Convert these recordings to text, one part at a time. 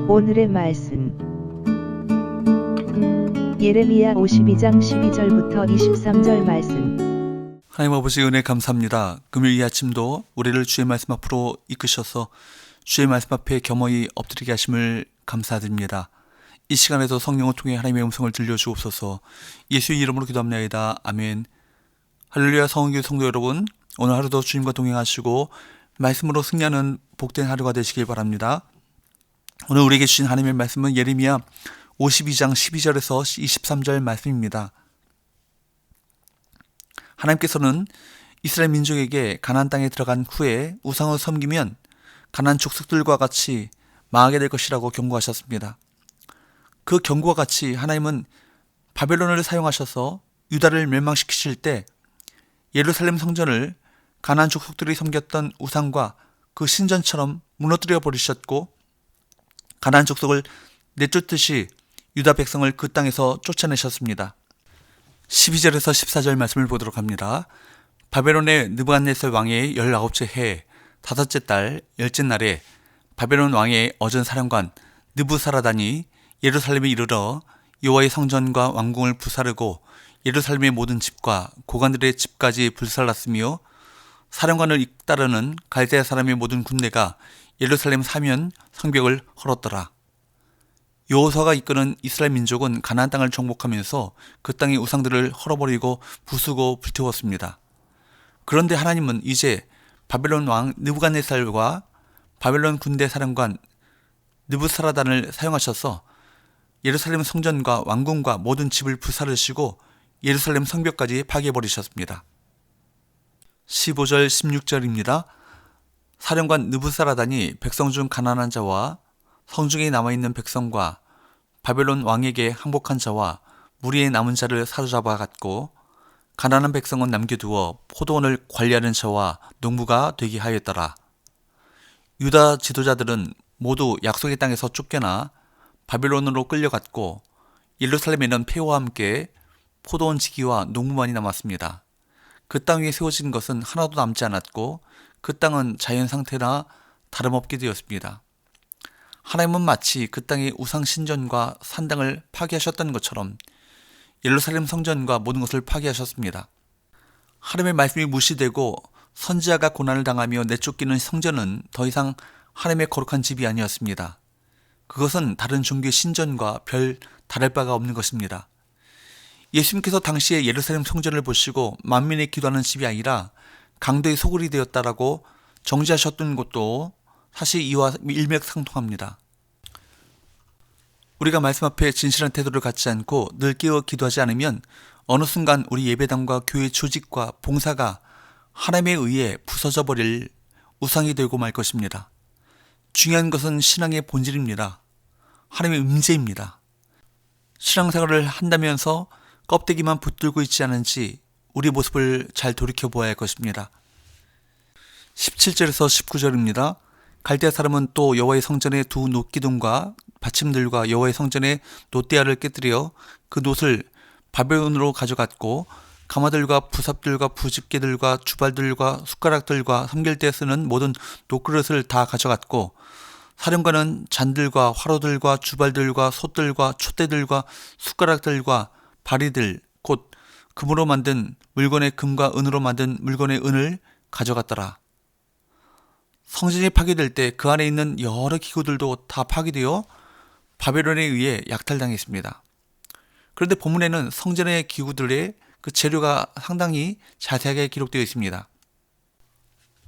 오늘의 말씀 예레미야 52장 12절부터 23절 말씀. 하나님 아버지 은혜 감사합니다. 금요일 이 아침도 우리를 주의 말씀 앞으로 이끄셔서 주의 말씀 앞에 겸허히 엎드리게 하심을 감사드립니다. 이 시간에도 성령을 통해 하나님의 음성을 들려주옵소서. 예수의 이름으로 기도합니다. 아멘. 할렐루야. 성은교회 성도 여러분, 오늘 하루도 주님과 동행하시고 말씀으로 승리하는 복된 하루가 되시길 바랍니다. 오늘 우리에게 주신 하나님의 말씀은 예레미야 52장 12절에서 23절 말씀입니다. 하나님께서는 이스라엘 민족에게 가나안 땅에 들어간 후에 우상을 섬기면 가나안 족속들과 같이 망하게 될 것이라고 경고하셨습니다. 그 경고와 같이 하나님은 바벨론을 사용하셔서 유다를 멸망시키실 때 예루살렘 성전을 가나안 족속들이 섬겼던 우상과 그 신전처럼 무너뜨려 버리셨고, 가나안 족속을 내쫓듯이 유다 백성을 그 땅에서 쫓아내셨습니다. 12절에서 14절 말씀을 보도록 합니다. 바벨론의 느부갓네살 왕의 19째 해 5째 달 10째 날에 바벨론 왕의 어전 사령관 느부사라단이 예루살렘에 이르러 여호와의 성전과 왕궁을 불사르고 예루살렘의 모든 집과 고관들의 집까지 불살랐으며, 사령관을 잇따르는 갈대아 사람의 모든 군대가 예루살렘 사면 성벽을 헐었더라. 여호수아가 이끄는 이스라엘 민족은 가나안 땅을 정복하면서 그 땅의 우상들을 헐어버리고 부수고 불태웠습니다. 그런데 하나님은 이제 바벨론 왕 느부갓네살과 바벨론 군대 사령관 느부사라단을 사용하셔서 예루살렘 성전과 왕궁과 모든 집을 불사르시고 예루살렘 성벽까지 파괴해버리셨습니다. 15절 16절입니다. 사령관 느부사라단이 백성 중 가난한 자와 성중에 남아있는 백성과 바벨론 왕에게 항복한 자와 무리의 남은 자를 사로잡아 갔고, 가난한 백성은 남겨두어 포도원을 관리하는 자와 농부가 되게 하였더라. 유다 지도자들은 모두 약속의 땅에서 쫓겨나 바벨론으로 끌려갔고, 예루살렘에는 폐허와 함께 포도원 지기와 농부만이 남았습니다. 그 땅 위에 세워진 것은 하나도 남지 않았고, 그 땅은 자연 상태나 다름없게 되었습니다. 하나님은 마치 그 땅의 우상 신전과 산당을 파괴하셨던 것처럼 예루살렘 성전과 모든 것을 파괴하셨습니다. 하나님의 말씀이 무시되고 선지자가 고난을 당하며 내쫓기는 성전은 더 이상 하나님의 거룩한 집이 아니었습니다. 그것은 다른 종교의 신전과 별 다를 바가 없는 것입니다. 예수님께서 당시에 예루살렘 성전을 보시고 만민이 기도하는 집이 아니라 강도의 소굴이 되었다라고 정지하셨던 것도 사실 이와 일맥상통합니다. 우리가 말씀 앞에 진실한 태도를 갖지 않고 늘 깨어 기도하지 않으면 어느 순간 우리 예배당과 교회 조직과 봉사가 하나님에 의해 부서져 버릴 우상이 되고 말 것입니다. 중요한 것은 신앙의 본질입니다. 하나님의 임재입니다. 신앙생활을 한다면서 껍데기만 붙들고 있지 않은지 우리 모습을 잘 돌이켜보아야 할 것입니다. 17절에서 19절입니다. 갈대아 사람은 또 여호와의 성전의 두 놋기둥과 받침들과 여호와의 성전의 놋대야를 깨뜨려 그 놋을 바벨론으로 가져갔고, 가마들과 부삽들과 부집게들과 주발들과 숟가락들과 섬길 때 쓰는 모든 놋그릇을 다 가져갔고, 사령관은 잔들과 화로들과 주발들과 솥들과 촛대들과 숟가락들과 바리들 곧 금으로 만든 물건의 금과 은으로 만든 물건의 은을 가져갔더라. 성전이 파괴될 때 그 안에 있는 여러 기구들도 다 파괴되어 바벨론에 의해 약탈당했습니다. 그런데 본문에는 성전의 기구들의 그 재료가 상당히 자세하게 기록되어 있습니다.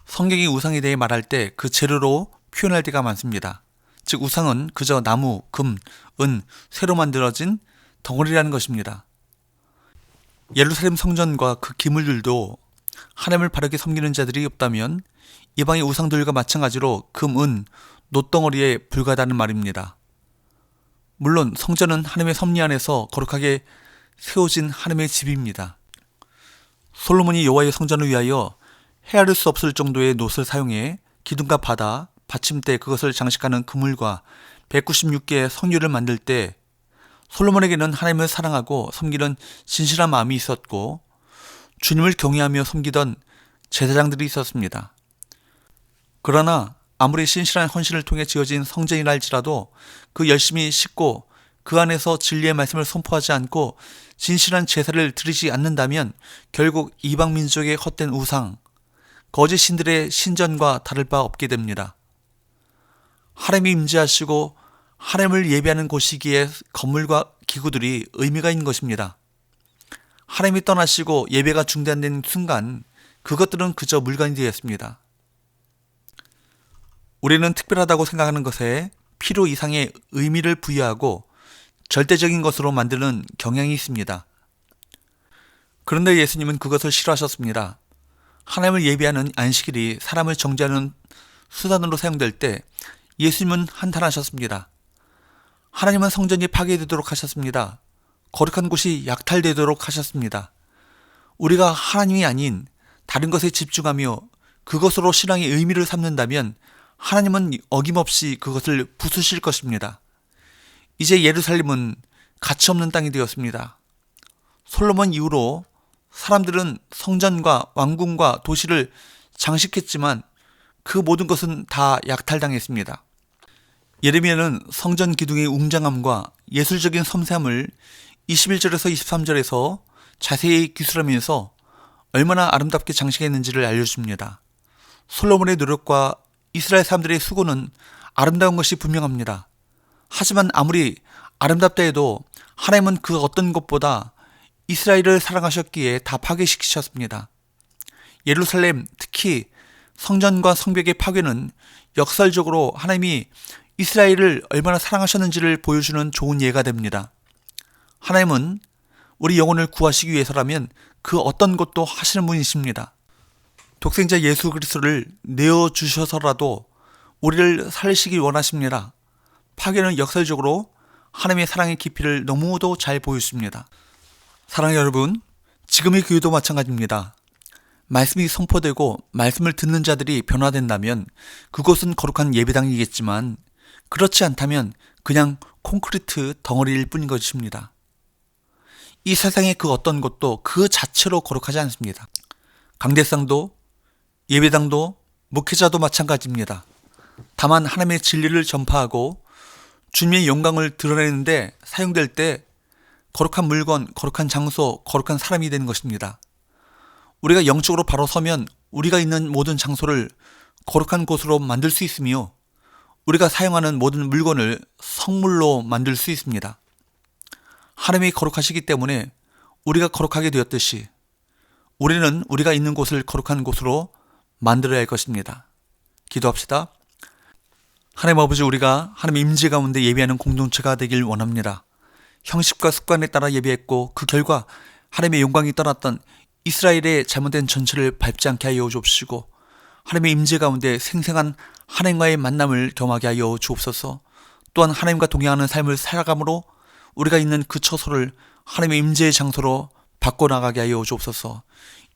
성경이 우상에 대해 말할 때 그 재료로 표현할 때가 많습니다. 즉 우상은 그저 나무, 금, 은, 쇠로 만들어진 덩어리라는 것입니다. 예루살렘 성전과 그 기물들도 하나님을 바르게 섬기는 자들이 없다면 이방의 우상들과 마찬가지로 금, 은, 놋덩어리에 불과하다는 말입니다. 물론 성전은 하나님의 섭리 안에서 거룩하게 세워진 하나님의 집입니다. 솔로몬이 여호와의 성전을 위하여 헤아릴 수 없을 정도의 놋을 사용해 기둥과 바다, 받침대 그것을 장식하는 그물과 196개의 성유를 만들 때 솔로몬에게는 하나님을 사랑하고 섬기는 진실한 마음이 있었고 주님을 경외하며 섬기던 제사장들이 있었습니다. 그러나 아무리 신실한 헌신을 통해 지어진 성전이라 할지라도 그 열심히 싣고 그 안에서 진리의 말씀을 선포하지 않고 진실한 제사를 드리지 않는다면 결국 이방 민족의 헛된 우상, 거짓 신들의 신전과 다를 바 없게 됩니다. 하나님이 임재하시고 하나님을 예배하는 곳이기에 건물과 기구들이 의미가 있는 것입니다. 하나님이 떠나시고 예배가 중단된 순간 그것들은 그저 물건이 되었습니다. 우리는 특별하다고 생각하는 것에 필요 이상의 의미를 부여하고 절대적인 것으로 만드는 경향이 있습니다. 그런데 예수님은 그것을 싫어하셨습니다. 하나님을 예배하는 안식일이 사람을 정죄하는 수단으로 사용될 때 예수님은 한탄하셨습니다. 하나님은 성전이 파괴되도록 하셨습니다. 거룩한 곳이 약탈되도록 하셨습니다. 우리가 하나님이 아닌 다른 것에 집중하며 그것으로 신앙의 의미를 삼는다면 하나님은 어김없이 그것을 부수실 것입니다. 이제 예루살렘은 가치없는 땅이 되었습니다. 솔로몬 이후로 사람들은 성전과 왕궁과 도시를 장식했지만 그 모든 것은 다 약탈당했습니다. 예레미야는 성전 기둥의 웅장함과 예술적인 섬세함을 21절에서 23절에서 자세히 기술하면서 얼마나 아름답게 장식했는지를 알려줍니다. 솔로몬의 노력과 이스라엘 사람들의 수고는 아름다운 것이 분명합니다. 하지만 아무리 아름답다 해도 하나님은 그 어떤 것보다 이스라엘을 사랑하셨기에 다 파괴시키셨습니다. 예루살렘, 특히 성전과 성벽의 파괴는 역설적으로 하나님이 이스라엘을 얼마나 사랑하셨는지를 보여주는 좋은 예가 됩니다. 하나님은 우리 영혼을 구하시기 위해서라면 그 어떤 것도 하시는 분이십니다. 독생자 예수 그리스도를 내어주셔서라도 우리를 살리시길 원하십니다. 파괴는 역설적으로 하나님의 사랑의 깊이를 너무도 잘 보여줍니다. 사랑하는 여러분, 지금의 교회도 마찬가지입니다. 말씀이 선포되고 말씀을 듣는 자들이 변화된다면 그곳은 거룩한 예배당이겠지만 그렇지 않다면 그냥 콘크리트 덩어리일 뿐인 것입니다. 이 세상의 그 어떤 것도 그 자체로 거룩하지 않습니다. 강대상도 예배당도 목회자도 마찬가지입니다. 다만 하나님의 진리를 전파하고 주님의 영광을 드러내는데 사용될 때 거룩한 물건, 거룩한 장소, 거룩한 사람이 되는 것입니다. 우리가 영적으로 바로 서면 우리가 있는 모든 장소를 거룩한 곳으로 만들 수 있으며 우리가 사용하는 모든 물건을 성물로 만들 수 있습니다. 하나님이 거룩하시기 때문에 우리가 거룩하게 되었듯이 우리는 우리가 있는 곳을 거룩한 곳으로 만들어야 할 것입니다. 기도합시다. 하나님 아버지, 우리가 하나님 임재 가운데 예배하는 공동체가 되길 원합니다. 형식과 습관에 따라 예배했고 그 결과 하나님의 영광이 떠났던 이스라엘의 잘못된 전체를 밟지 않게 하여 주옵시고 하나님의 임재 가운데 생생한 하나님과의 만남을 경험하게 하여 주옵소서. 또한 하나님과 동행하는 삶을 살아감으로 우리가 있는 그 처소를 하나님의 임재의 장소로 바꿔나가게 하여 주옵소서.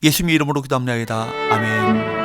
예수님의 이름으로 기도합니다. 아멘.